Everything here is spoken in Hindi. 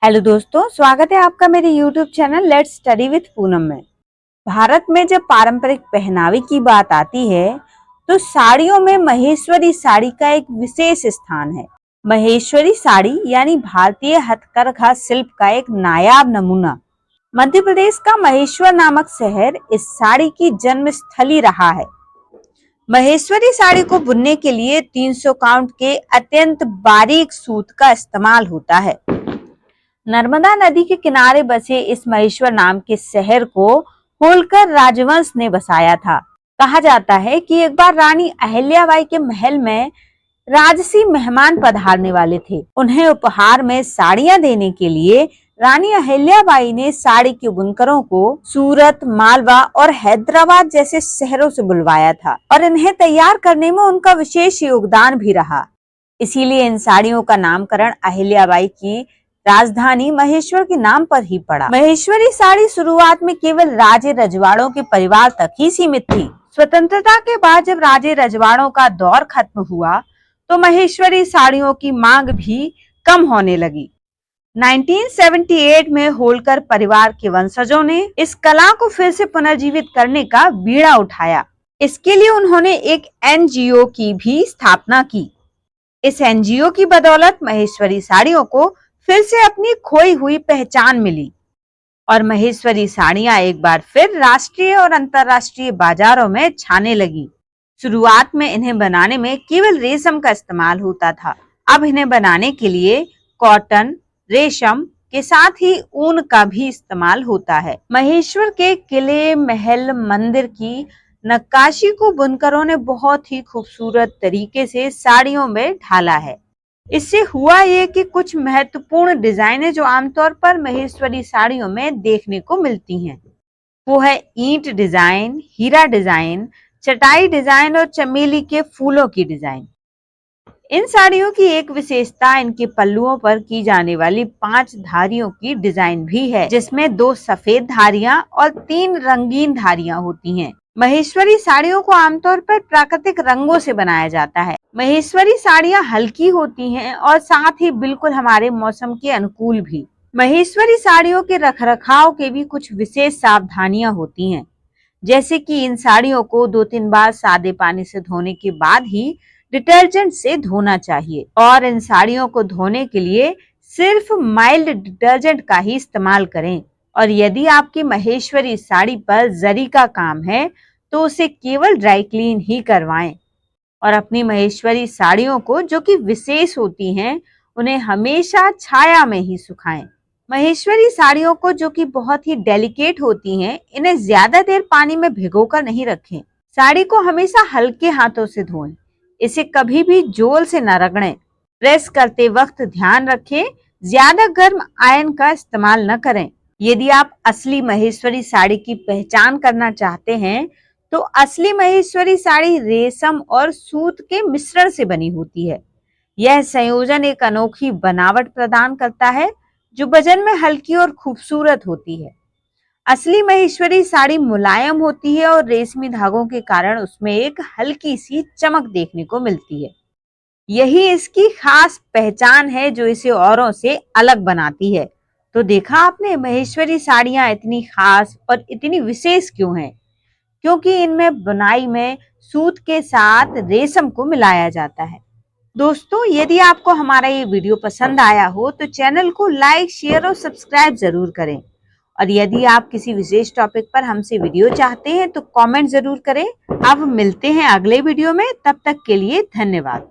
हेलो दोस्तों, स्वागत है आपका मेरे YouTube channel let's study with Poonam में। भारत में जब पारंपरिक पहनावे की बात आती है तो साड़ियों में महेश्वरी साड़ी का एक विशेष स्थान है। महेश्वरी साड़ी यानी भारतीय हथकरघा शिल्प का एक नायाब नमूना। मध्य प्रदेश का महेश्वर नामक शहर इस साड़ी की जन्म स्थली रहा है। महेश्वरी साड़ी को बुनने के लिए 300 काउंट के अत्यंत बारीक सूत का इस्तेमाल होता है। नर्मदा नदी के किनारे बसे इस महेश्वर नाम के शहर को होलकर राजवंश ने बसाया था। कहा जाता है कि एक बार रानी अहिल्याबाई के महल में राजसी मेहमान पधारने वाले थे। उन्हें उपहार में साड़ियां देने के लिए रानी अहिल्याबाई ने साड़ी के बुनकरों को सूरत, मालवा और हैदराबाद जैसे शहरों से बुलवाया था और इन्हें तैयार करने में उनका विशेष योगदान भी रहा। इसीलिए इन साड़ियों का नामकरण अहिल्याबाई की राजधानी महेश्वर के नाम पर ही पड़ा। महेश्वरी साड़ी शुरुआत में केवल राजे रजवाड़ों के परिवार तक ही सीमित थी। स्वतंत्रता के बाद जब राजे रजवाड़ों का दौर खत्म हुआ तो महेश्वरी साड़ियों की मांग भी कम होने लगी। 1978 में होलकर परिवार के वंशजों ने इस कला को फिर से पुनर्जीवित करने का बीड़ा उठाया। इसके लिए उन्होंने एक NGO की भी स्थापना की। इस NGO की बदौलत महेश्वरी साड़ियों को फिर से अपनी खोई हुई पहचान मिली और महेश्वरी साड़ियां एक बार फिर राष्ट्रीय और अंतर्राष्ट्रीय बाजारों में छाने लगी। शुरुआत में इन्हें बनाने में केवल रेशम का इस्तेमाल होता था। अब इन्हें बनाने के लिए कॉटन, रेशम के साथ ही ऊन का भी इस्तेमाल होता है। महेश्वर के किले, महल, मंदिर की नक्काशी को बुनकरों ने बहुत ही खूबसूरत तरीके से साड़ियों में ढाला है। इससे हुआ ये कि कुछ महत्वपूर्ण डिजाइनें जो आमतौर पर महेश्वरी साड़ियों में देखने को मिलती हैं, वो है ईंट डिजाइन, हीरा डिजाइन, चटाई डिजाइन और चमेली के फूलों की डिजाइन। इन साड़ियों की एक विशेषता इनके पल्लुओं पर की जाने वाली 5 धारियों की डिजाइन भी है, जिसमें 2 सफेद धारियां और 3 रंगीन धारियां होती हैं। महेश्वरी साड़ियों को आमतौर पर प्राकृतिक रंगों से बनाया जाता है। महेश्वरी साड़ियां हल्की होती हैं और साथ ही बिल्कुल हमारे मौसम के अनुकूल भी। महेश्वरी साड़ियों के रखरखाव के भी कुछ विशेष सावधानियां होती हैं, जैसे कि इन साड़ियों को 2-3 बार सादे पानी से धोने के बाद ही डिटर्जेंट से धोना चाहिए और इन साड़ियों को धोने के लिए सिर्फ माइल्ड डिटर्जेंट का ही इस्तेमाल करें। और यदि आपकी महेश्वरी साड़ी पर जरी का काम है तो उसे केवल ड्राई क्लीन ही करवाएं और अपनी महेश्वरी साड़ियों को, जो कि विशेष होती हैं, उन्हें हमेशा छाया में ही सुखाएं। महेश्वरी साड़ियों को, जो कि बहुत ही डेलिकेट होती हैं, इन्हें ज्यादा देर पानी में भिगोकर नहीं रखें। साड़ी को हमेशा हल्के हाथों से धोएं। इसे कभी भी जोल से न रगड़ें। प्रेस करते वक्त ध्यान रखें, ज्यादा गर्म आयरन का इस्तेमाल न करें। यदि आप असली महेश्वरी साड़ी की पहचान करना चाहते हैं तो असली महेश्वरी साड़ी रेशम और सूत के मिश्रण से बनी होती है। यह संयोजन एक अनोखी बनावट प्रदान करता है जो वजन में हल्की और खूबसूरत होती है। असली महेश्वरी साड़ी मुलायम होती है और रेशमी धागों के कारण उसमें एक हल्की सी चमक देखने को मिलती है। यही इसकी खास पहचान है जो इसे औरों से अलग बनाती है। तो देखा आपने, महेश्वरी साड़ियां इतनी खास और इतनी विशेष क्यों हैं? क्योंकि इनमें बुनाई में सूत के साथ रेशम को मिलाया जाता है। दोस्तों, यदि आपको हमारा ये वीडियो पसंद आया हो तो चैनल को लाइक, शेयर और सब्सक्राइब जरूर करें। और यदि आप किसी विशेष टॉपिक पर हमसे वीडियो चाहते हैं तो कमेंट जरूर करें। अब मिलते हैं अगले वीडियो में, तब तक के लिए धन्यवाद।